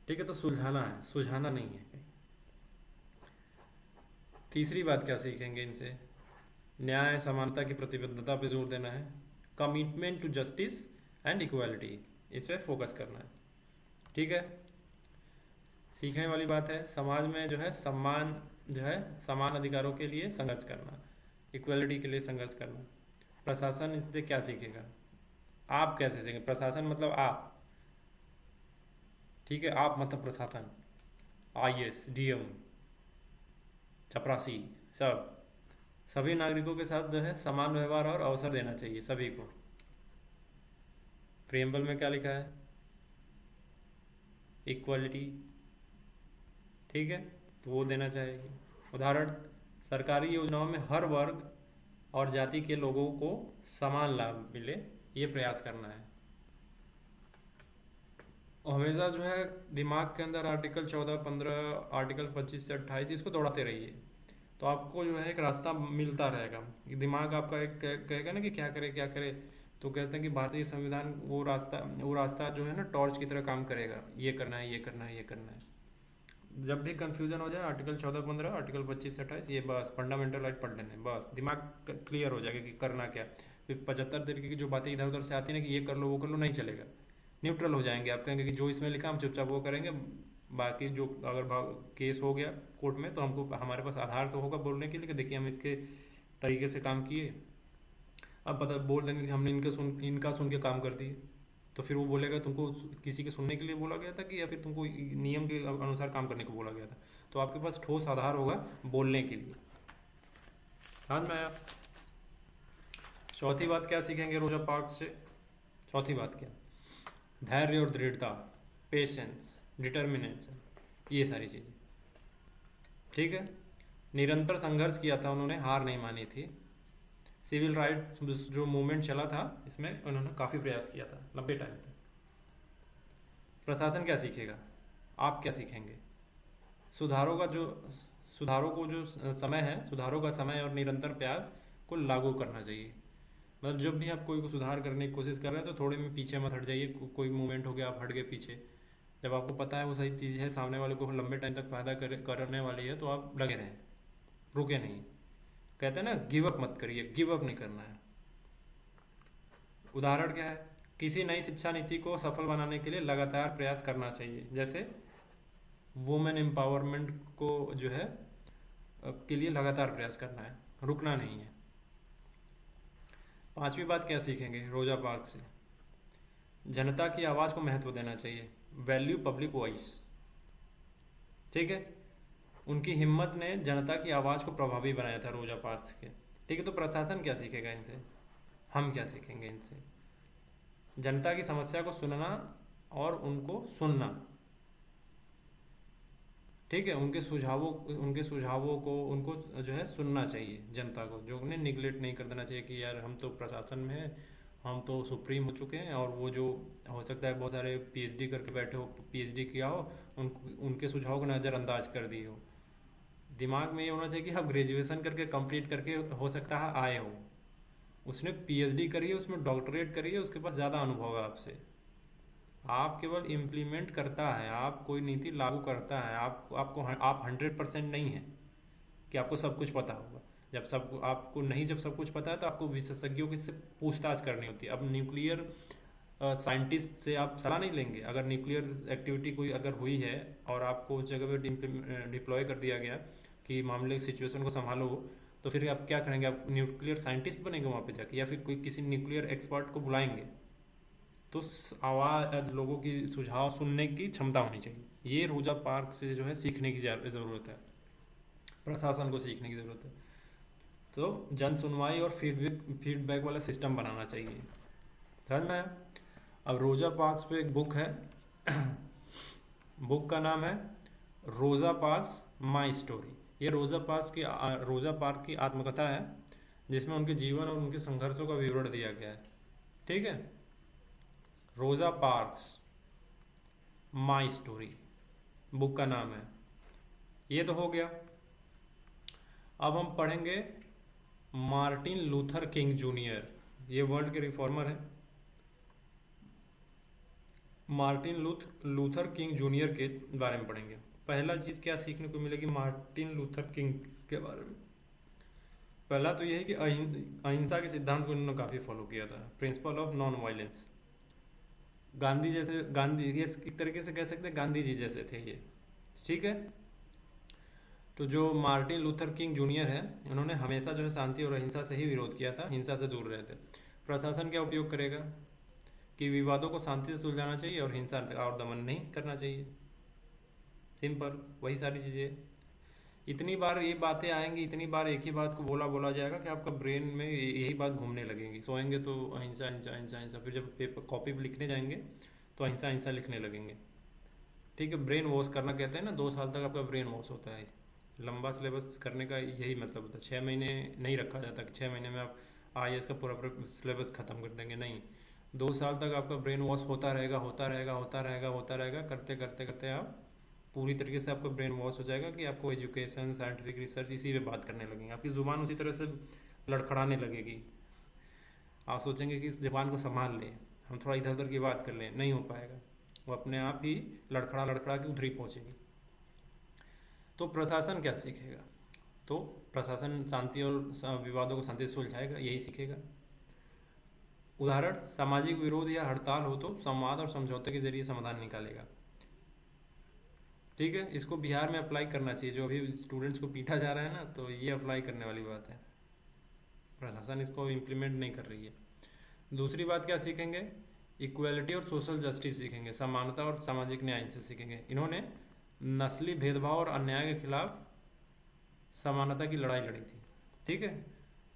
ठीक है। तो सुलझाना है, सुलझाना नहीं है कहीं। तीसरी बात क्या सीखेंगे इनसे, न्याय, समानता की प्रतिबद्धता पे जोर देना है, commitment to justice and equality, इस पर फोकस करना है। ठीक है। सीखने वाली बात है, समाज में जो है सम्मान, जो है समान अधिकारों के लिए संघर्ष करना, इक्वलिटी के लिए संघर्ष करना। प्रशासन इससे क्या सीखेगा, आप कैसे सीखेंगे, प्रशासन मतलब आप, ठीक है, आप मतलब प्रशासन, आईएएस, डीएम, चपरासी, सभी नागरिकों के साथ जो है समान व्यवहार और अवसर देना चाहिए सभी को। प्रेमबल में क्या लिखा है, इक्वलिटी। ठीक है। तो वो देना चाहिए, उदाहरण, सरकारी योजनाओं में हर वर्ग और जाति के लोगों को समान लाभ मिले, ये प्रयास करना है। और हमेशा जो है दिमाग के अंदर आर्टिकल 14, 15, आर्टिकल 25 से 28 इसको दौड़ाते रहिए, तो आपको जो है एक रास्ता मिलता रहेगा। दिमाग आपका एक कहेगा ना कि क्या करे क्या करे, तो कहते हैं कि भारतीय संविधान वो रास्ता जो है ना टॉर्च की तरह काम करेगा, ये करना है, ये करना है, ये करना है। जब भी कंफ्यूजन हो जाए आर्टिकल 14, 15, आर्टिकल 25 से 28, ये बस फंडामेंटल राइट पढ़ लेने, बस दिमाग क्लियर हो जाएगा कि करना क्या। फिर 75 तरीके की जो बातें इधर उधर से आती है ना कि ये कर लो वो कर लो, नहीं चलेगा। न्यूट्रल हो जाएंगे, आप कहेंगे कि जो इसमें लिखा हम चुपचाप वो करेंगे, बाकी जो अगर केस हो गया कोर्ट में तो हमको हमारे पास आधार तो होगा बोलने के लिए कि देखिए हम इसके तरीके से काम किए। अब पता बोल देंगे कि हमने इनका सुन के काम कर दिए, तो फिर वो बोलेगा तुमको किसी के सुनने के लिए बोला गया था कि या फिर तुमको नियम के अनुसार काम करने को बोला गया था। तो आपके पास ठोस आधार होगा बोलने के लिए। समझ में आया? चौथी बात क्या सीखेंगे रोजा पार्क्स से? चौथी बात क्या? धैर्य और दृढ़ता, पेशेंस, डिटर्मिनेशन, ये सारी चीज़ें। ठीक है, निरंतर संघर्ष किया था उन्होंने, हार नहीं मानी थी। सिविल राइट जो मूवमेंट चला था इसमें उन्होंने काफ़ी प्रयास किया था लंबे टाइम तक। प्रशासन क्या सीखेगा? आप क्या सीखेंगे? सुधारों को जो समय है, सुधारों का समय और निरंतर प्रयास को लागू करना चाहिए। मतलब जब भी आप कोई को सुधार करने की कोशिश कर रहे हैं तो थोड़े में पीछे मत हट जाइए। कोई मूवमेंट हो गया आप हट गए पीछे, जब आपको पता है वो सही चीज़ है, सामने वाले को लंबे टाइम तक फायदा करने वाली है, तो आप लगे रहें, रुके नहीं। कहते हैं ना गिव अप मत करिए, गिव अप नहीं करना है। उदाहरण क्या है? किसी नई शिक्षा नीति को सफल बनाने के लिए लगातार प्रयास करना चाहिए। जैसे वुमेन एम्पावरमेंट को जो है के लिए लगातार प्रयास करना है, रुकना नहीं है। पांचवी बात क्या सीखेंगे रोजा पार्क से? जनता की आवाज़ को महत्व देना चाहिए, वैल्यू पब्लिक वॉइस। ठीक है, उनकी हिम्मत ने जनता की आवाज़ को प्रभावी बनाया था रोजा पार्क्स के। ठीक है, तो प्रशासन क्या सीखेगा इनसे? हम क्या सीखेंगे इनसे? जनता की समस्या को सुनना और उनको सुनना। ठीक है, उनके सुझावों को उनको जो है सुनना चाहिए जनता को, जो उन्हें निगलेक्ट नहीं कर देना चाहिए कि यार हम तो प्रशासन में हैं, हम तो सुप्रीम हो चुके हैं, और वो जो हो सकता है बहुत सारे पीएचडी करके बैठे हो, पीएचडी किया हो, उनके सुझाव को नज़रअंदाज कर दिए हो। दिमाग में ये होना चाहिए कि आप ग्रेजुएशन करके कंप्लीट करके हो सकता है आए हो, उसने पीएचडी करी है, उसमें डॉक्टरेट करी है, उसके पास ज़्यादा अनुभव है आपसे। आप केवल इम्प्लीमेंट करता है, आप कोई नीति लागू करता है, आप 100% नहीं है कि आपको सब कुछ पता होगा। जब सब कुछ पता है तो आपको विशेषज्ञों से पूछताछ करनी होती है। अब न्यूक्लियर साइंटिस्ट से आप सलाह नहीं लेंगे। अगर न्यूक्लियर एक्टिविटी कोई अगर हुई है और आपको उस जगह पे डिप्लॉय कर दिया गया कि मामले सिचुएशन को संभालो, तो फिर आप क्या करेंगे? आप न्यूक्लियर साइंटिस्ट बनेंगे वहाँ पे जाके, या फिर कोई किसी न्यूक्लियर एक्सपर्ट को बुलाएंगे? तो आवाज़, लोगों की सुझाव सुनने की क्षमता होनी चाहिए। ये रोजा पार्क से जो है सीखने की ज़रूरत है, प्रशासन को सीखने की ज़रूरत है। तो जन सुनवाई और फीडबैक वाला सिस्टम बनाना चाहिए। समझ में आया? अब रोजा पार्क्स पे एक बुक है बुक का नाम है रोजा पार्क्स माई स्टोरी। ये रोजा पार्क की आत्मकथा है, जिसमें उनके जीवन और उनके संघर्षों का विवरण दिया गया है। ठीक है, रोजा पार्क्स माई स्टोरी बुक का नाम है। ये तो हो गया। अब हम पढ़ेंगे मार्टिन लूथर किंग जूनियर। ये वर्ल्ड के रिफॉर्मर है। मार्टिन लूथर किंग जूनियर के बारे में पढ़ेंगे। पहला चीज़ क्या सीखने को मिलेगी मार्टिन लूथर किंग के बारे में? पहला तो यह है कि अहिंसा के सिद्धांत को इन्होंने काफ़ी फॉलो किया था, principle of non violence. Gandhi ये एक तरीके से कह सकते हैं गांधी जी जैसे थे ये। ठीक है, तो जो मार्टिन लूथर किंग जूनियर है, उन्होंने हमेशा जो है शांति और अहिंसा से ही विरोध किया था, हिंसा से दूर रहे थे। प्रशासन क्या उपयोग करेगा कि विवादों को शांति से सुलझाना चाहिए और हिंसा और दमन नहीं करना चाहिए। सिंपल, वही सारी चीज़ें। इतनी बार ये बातें आएंगी, इतनी बार एक ही बात को बोला जाएगा कि आपका ब्रेन में यही बात घूमने लगेगी। सोएंगे तो अहिंसा अहिंसा अहिंसा अहिंसा, फिर जब पेपर कॉपी पर लिखने जाएंगे तो अहिंसा अहिंसा लिखने लगेंगे। ठीक है, ब्रेन वॉश करना कहते हैं ना, 2 साल तक आपका ब्रेन वॉश होता है। लंबा सिलेबस करने का यही मतलब होता है। 6 महीने नहीं रखा जाता कि 6 महीने में आप IAS का पूरा पूरा सिलेबस ख़त्म कर देंगे, नहीं। 2 साल तक आपका ब्रेन वॉश होता रहेगा, होता रहेगा, होता रहेगा, होता रहेगा, करते करते करते आप पूरी तरीके से आपका ब्रेन वॉश हो जाएगा कि आपको एजुकेशन, साइंटिफिक रिसर्च इसी पे बात करने लगेंगे, आपकी ज़ुबान उसी तरह से लड़खड़ाने लगेगी। आप सोचेंगे कि इस ज़ुबान को संभाल लें, हम थोड़ा इधर उधर की बात कर लें, नहीं हो पाएगा। वो अपने आप ही लड़खड़ा लड़खड़ा के उधर ही पहुँचेगी। तो प्रशासन क्या सीखेगा? तो प्रशासन शांति और विवादों को शांति से सुलझाएगा, यही सीखेगा। उदाहरण, सामाजिक विरोध या हड़ताल हो तो संवाद और समझौते के जरिए समाधान निकालेगा। ठीक है, इसको बिहार में अप्लाई करना चाहिए। जो अभी स्टूडेंट्स को पीटा जा रहा है ना, तो ये अप्लाई करने वाली बात है। प्रशासन इसको इम्प्लीमेंट नहीं कर रही है। दूसरी बात क्या सीखेंगे? इक्वलिटी और सोशल जस्टिस सीखेंगे, समानता और सामाजिक न्याय इनसे सीखेंगे। इन्होंने नस्ली भेदभाव और अन्याय के खिलाफ समानता की लड़ाई लड़ी थी। ठीक है,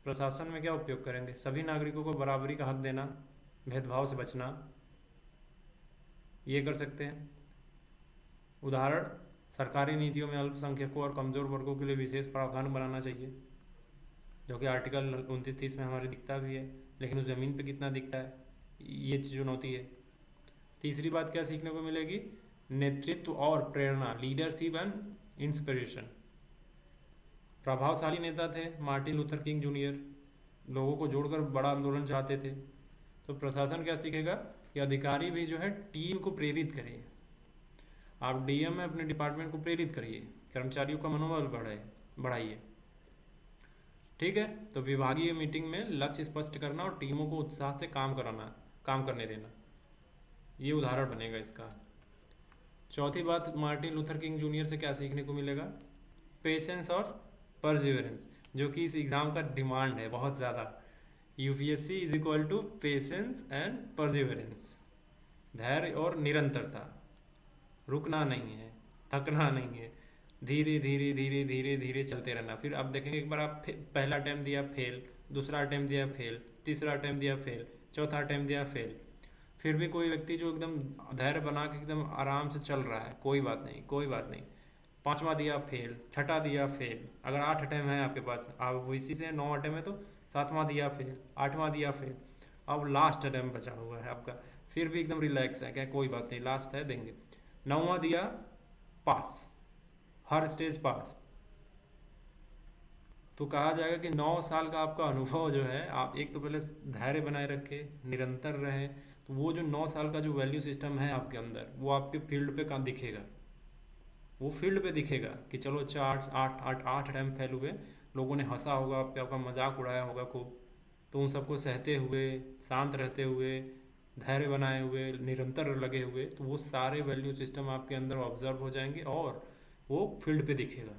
प्रशासन में क्या उपयोग करेंगे? सभी नागरिकों को बराबरी का हक देना, भेदभाव से बचना, ये कर सकते हैं। उदाहरण, सरकारी नीतियों में अल्पसंख्यकों और कमज़ोर वर्गों के लिए विशेष प्रावधान बनाना चाहिए, जो कि आर्टिकल 29-30 में हमारे दिखता भी है, लेकिन उस ज़मीन पे कितना दिखता है, ये चुनौती है। तीसरी बात क्या सीखने को मिलेगी? नेतृत्व और प्रेरणा, लीडरशिप एंड इंस्पिरेशन। प्रभावशाली नेता थे मार्टिन लूथर किंग जूनियर, लोगों को जोड़कर बड़ा आंदोलन चाहते थे। तो प्रशासन क्या सीखेगा कि अधिकारी भी जो है टीम को प्रेरित करिए। आप DM में अपने डिपार्टमेंट को प्रेरित करिए, कर्मचारियों का मनोबल बढ़ाइए। ठीक है, तो विभागीय मीटिंग में लक्ष्य स्पष्ट करना और टीमों को उत्साह से काम करने देना, ये उदाहरण बनेगा इसका। चौथी बात, मार्टिन लूथर किंग जूनियर से क्या सीखने को मिलेगा? पेशेंस और परसिवरेंस, जो कि इस एग्ज़ाम का डिमांड है बहुत ज़्यादा। UPSC is equal to patience and perseverance, धैर्य और निरंतरता। रुकना नहीं है, थकना नहीं है, धीरे धीरे धीरे धीरे धीरे चलते रहना। फिर आप देखेंगे, एक बार आप पहला अटैम्प्ट दिया फेल, दूसरा अटैम्प्ट दिया फेल, तीसरा अटैम्प्ट दिया फेल, चौथा अटैम्प्ट दिया फेल, फिर भी कोई व्यक्ति जो एकदम धैर्य बना के एकदम आराम से चल रहा है, कोई बात नहीं, कोई बात नहीं, पांचवा दिया फेल, छठा दिया फेल, अगर 8 अटैम्प्ट है आपके पास, आप इसी से 9 अटैम्प्ट है, तो 7वां दिया फेल, 8वां दिया फेल, अब लास्ट अटैम्प्ट बचा हुआ है आपका, फिर भी एकदम रिलैक्स है, क्या कोई बात नहीं, लास्ट है, देंगे। 9वां दिया, पास, हर स्टेज पास। तो कहा जाएगा कि 9 साल का आपका अनुभव जो है, आप एक तो पहले धैर्य बनाए रखे, निरंतर रहे, तो वो जो 9 साल का जो वैल्यू सिस्टम है आपके अंदर, वो आपके फील्ड पे कहाँ दिखेगा? वो फील्ड पे दिखेगा कि चलो अच्छा 8 अटैम्प्ट फेल हुए, लोगों ने हंसा होगा, आपका मजाक उड़ाया होगा खूब, तो उन सबको सहते हुए, शांत रहते हुए, धैर्य बनाए हुए, निरंतर लगे हुए, तो वो सारे वैल्यू सिस्टम आपके अंदर ऑब्जर्व हो जाएंगे और वो फील्ड पे दिखेगा।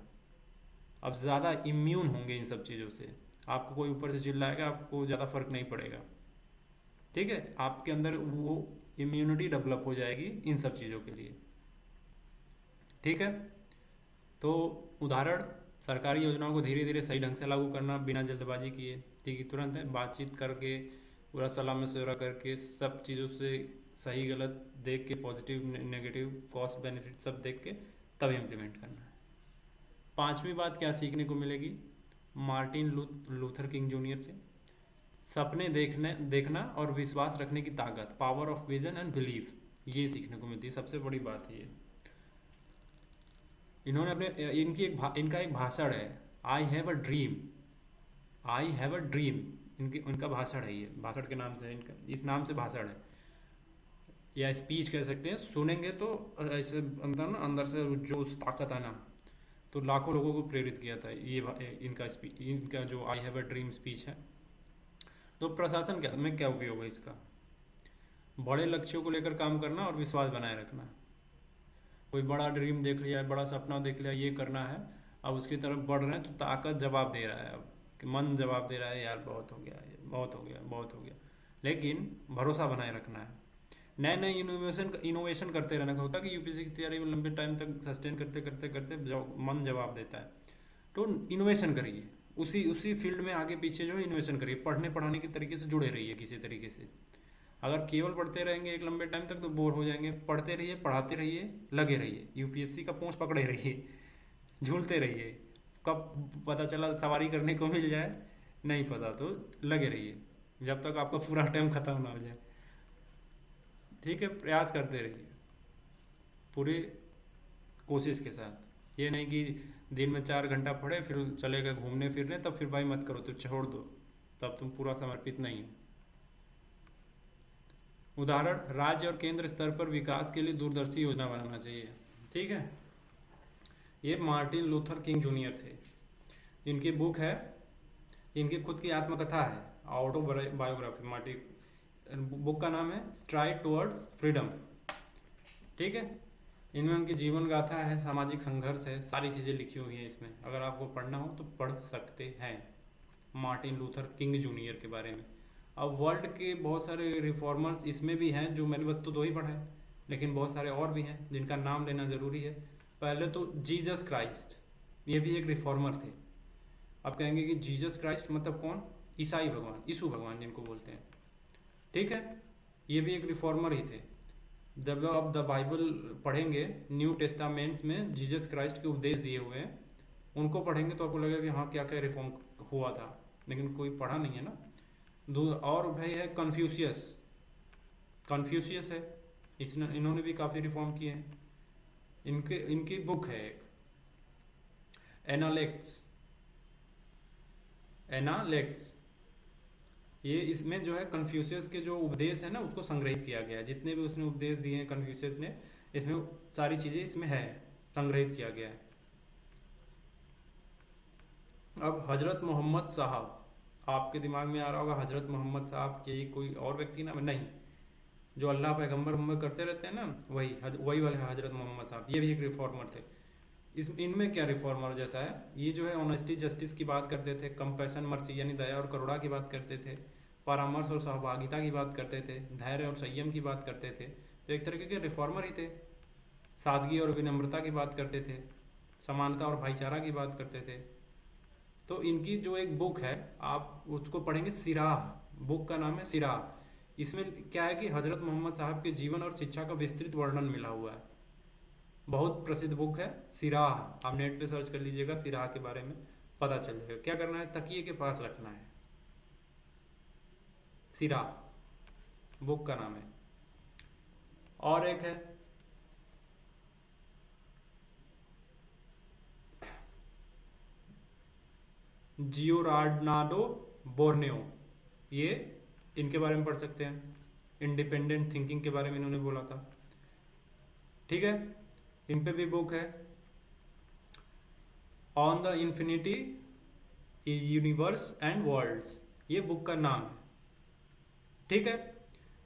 अब ज़्यादा इम्यून होंगे इन सब चीज़ों से, आपको कोई ऊपर से चिल्लाएगा, आपको ज़्यादा फर्क नहीं पड़ेगा। ठीक है, आपके अंदर वो इम्यूनिटी डेवलप हो जाएगी इन सब चीज़ों के लिए। ठीक है, तो उदाहरण, सरकारी योजनाओं को धीरे धीरे सही ढंग से लागू करना, बिना जल्दबाजी किए। ठीक है, तुरंत है बातचीत करके, पूरा सलाह मशवरा करके, सब चीज़ों से सही गलत देख के, पॉजिटिव नेगेटिव कॉस्ट बेनिफिट सब देख के तब इम्प्लीमेंट करना है। 5वीं बात क्या सीखने को मिलेगी मार्टिन लूथर किंग जूनियर से? सपने देखना और विश्वास रखने की ताकत, power of vision and belief, ये सीखने को मिलती है। सबसे बड़ी बात है ये। इन्होंने इनका एक भाषण है, I have a dream, I have a dream, इनका भाषण है, ये भाषण के नाम से, इनका इस नाम से भाषण है या स्पीच कह सकते हैं। सुनेंगे तो ऐसे अंदर से जो ताकत है ना, तो लाखों लोगों को प्रेरित किया था ये इनका जो I have a dream speech है। तो प्रशासन क्या उपयोग है इसका? बड़े लक्ष्यों को लेकर काम करना और विश्वास बनाए रखना। कोई बड़ा ड्रीम देख लिया, बड़ा सपना देख लिया, ये करना है, अब उसकी तरफ बढ़ रहे हैं, तो ताकत जवाब दे रहा है, अब कि मन जवाब दे रहा है, यार बहुत हो गया, बहुत हो गया, बहुत हो गया, लेकिन भरोसा बनाए रखना है। नए नए इनोवेशन करते रहना होता है कि UPSC की तैयारी में लंबे टाइम तक सस्टेन करते करते करते मन जवाब देता है, तो इनोवेशन करिए, उसी फील्ड में आगे पीछे जो है इनोवेशन करिए, पढ़ाने के तरीके से जुड़े रहिए किसी तरीके से। अगर केवल पढ़ते रहेंगे एक लंबे टाइम तक तो बोर हो जाएंगे, पढ़ते रहिए, पढ़ाते रहिए, लगे रहिए, UPSC का पोंछ पकड़े रहिए, झूलते रहिए, कब पता चला सवारी करने को मिल जाए नहीं पता, तो लगे रहिए जब तक आपका पूरा टाइम खत्म ना हो जाए। ठीक है, प्रयास करते रहिए पूरी कोशिश के साथ। ये नहीं कि दिन में 4 घंटा पढ़े फिर चले गए घूमने फिरने, तब फिर भाई मत करो, तो छोड़ दो, तब तुम पूरा समर्पित नहीं हो। उदाहरण, राज्य और केंद्र स्तर पर विकास के लिए दूरदर्शी योजना बनाना चाहिए। ठीक है, ये मार्टिन लूथर किंग जूनियर थे, इनकी बुक है, इनकी खुद की आत्मकथा है, ऑटोबायोग्राफी। बुक का नाम है स्ट्राइड टुवर्ड्स फ्रीडम। ठीक है, इनमें उनकी जीवन गाथा है, सामाजिक संघर्ष है, सारी चीज़ें लिखी हुई हैं इसमें। अगर आपको पढ़ना हो तो पढ़ सकते हैं मार्टिन लूथर किंग जूनियर के बारे में। अब वर्ल्ड के बहुत सारे रिफॉर्मर्स इसमें भी हैं, जो मैंने बस तो 2 ही पढ़ा है, लेकिन बहुत सारे और भी हैं जिनका नाम लेना ज़रूरी है। पहले तो जीसस क्राइस्ट, ये भी एक रिफॉर्मर थे। आप कहेंगे कि जीसस क्राइस्ट मतलब कौन? ईसाई भगवान, यीशु भगवान जिनको बोलते हैं। ठीक है, ये भी एक रिफॉर्मर ही थे। जब आप द बाइबल पढ़ेंगे, न्यू टेस्टामेंट में जीसस क्राइस्ट के उपदेश दिए हुए हैं, उनको पढ़ेंगे तो आपको लगेगा कि हाँ क्या क्या रिफॉर्म हुआ था, लेकिन कोई पढ़ा नहीं है ना। और भाई है कन्फ्यूशियस, कन्फ्यूशियस है, इन्होंने भी काफ़ी रिफॉर्म किए हैं। इनकी बुक है एक एनालेक्ट्स। ये इसमें जो है कन्फ्यूशियस के जो उपदेश है ना उसको संग्रहित किया गया है। जितने भी उसने उपदेश दिए हैं कन्फ्यूशियस ने, इसमें सारी चीज़ें इसमें है, संग्रहित किया गया है। अब हजरत मोहम्मद साहब, आपके दिमाग में आ रहा होगा हजरत मोहम्मद साहब के कोई और व्यक्ति नाम? नहीं, जो अल्लाह पैगंबर करते रहते हैं ना, वही वाले हजरत मोहम्मद साहब। ये भी एक रिफॉर्मर थे। इनमें क्या रिफॉर्मर जैसा है, ये जो है ऑनेस्टी जस्टिस की बात करते थे, कंपैशन मर्सी यानी दया और करुणा की बात करते थे, परामर्श और सहभागिता की बात करते थे, धैर्य और संयम की बात करते थे। तो एक तरीके के रिफॉर्मर ही थे। सादगी और विनम्रता की बात करते थे, समानता और भाईचारा की बात करते थे। तो इनकी जो एक बुक है आप उसको पढ़ेंगे, सिराह, बुक का नाम है सिराह। इसमें क्या है कि हजरत मोहम्मद साहब के जीवन और शिक्षा का विस्तृत वर्णन मिला हुआ है। बहुत प्रसिद्ध बुक है सिराह, आप नेट पे सर्च कर लीजिएगा, सिराह के बारे में पता चल जाएगा। क्या करना है, तकिए के पास रखना है। सिराह बुक का नाम है। और एक है जियोरार्डनाडो बोर्नेओ, ये इनके बारे में पढ़ सकते हैं। इंडिपेंडेंट थिंकिंग के बारे में इन्होंने बोला था। ठीक है, इन पे भी बुक है on the infinity universe and worlds, ये बुक का नाम है। ठीक है,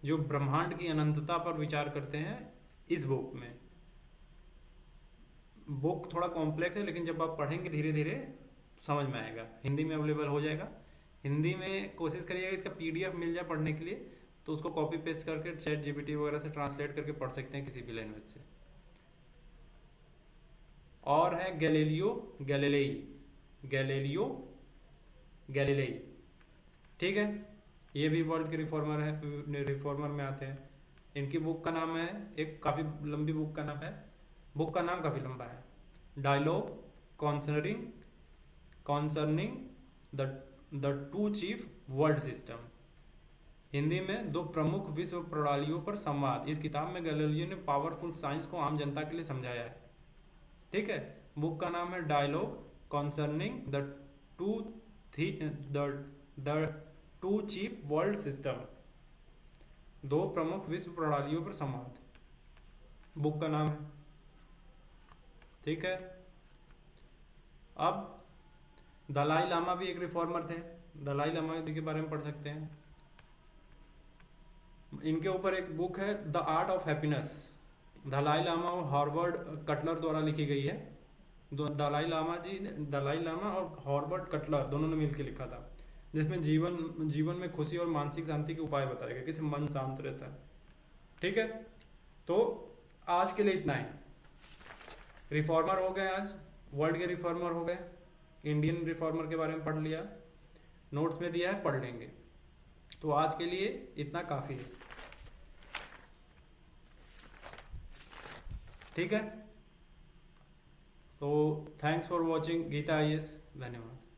जो ब्रह्मांड की अनंतता पर विचार करते हैं इस बुक में। बुक थोड़ा कॉम्प्लेक्स है, लेकिन जब आप पढ़ेंगे धीरे धीरे समझ में आएगा। हिंदी में अवेलेबल हो जाएगा। हिंदी में कोशिश करिएगा इसका पीडीएफ मिल जाए पढ़ने के लिए, तो उसको कॉपी पेस्ट करके चैट जीपीटी वगैरह से ट्रांसलेट करके पढ़ सकते हैं किसी भी लैंग्वेज से। और है गैलीलियो गैलीलेई। ठीक है, ये भी वर्ल्ड के रिफॉर्मर में आते हैं। इनकी बुक का नाम है, एक काफ़ी लंबी बुक का नाम है, बुक का नाम काफ़ी लंबा है, dialogue concerning the two chief world system. Hindi में 2 प्रमुख विश्व प्रणालियों पर संवाद। इस किताब में गैलीलियो ने पावरफुल साइंस को आम जनता के लिए समझाया है। ठीक है, बुक का नाम है dialogue concerning the two chief world system, 2 प्रमुख विश्व प्रणालियों पर संवाद, बुक का नाम है। ठीक है, अब दलाई लामा भी एक रिफॉर्मर थे। दलाई लामा के बारे में पढ़ सकते हैं। इनके ऊपर एक बुक है the art of happiness, Dalai Lama और हॉर्वर्ड कटलर द्वारा लिखी गई है। दलाई लामा और हॉर्वर्ड कटलर दोनों ने मिलकर लिखा था, जिसमें जीवन में खुशी और मानसिक शांति के उपाय बताए गए, कैसे मन शांत रहता है। ठीक है, तो आज के लिए इतना ही। रिफॉर्मर हो गए, आज वर्ल्ड के रिफॉर्मर हो गए, इंडियन रिफॉर्मर के बारे में पढ़ लिया, नोट्स में दिया है, पढ़ लेंगे। तो आज के लिए इतना काफ़ी है। ठीक है, तो thanks for watching Geeta IAS. धन्यवाद।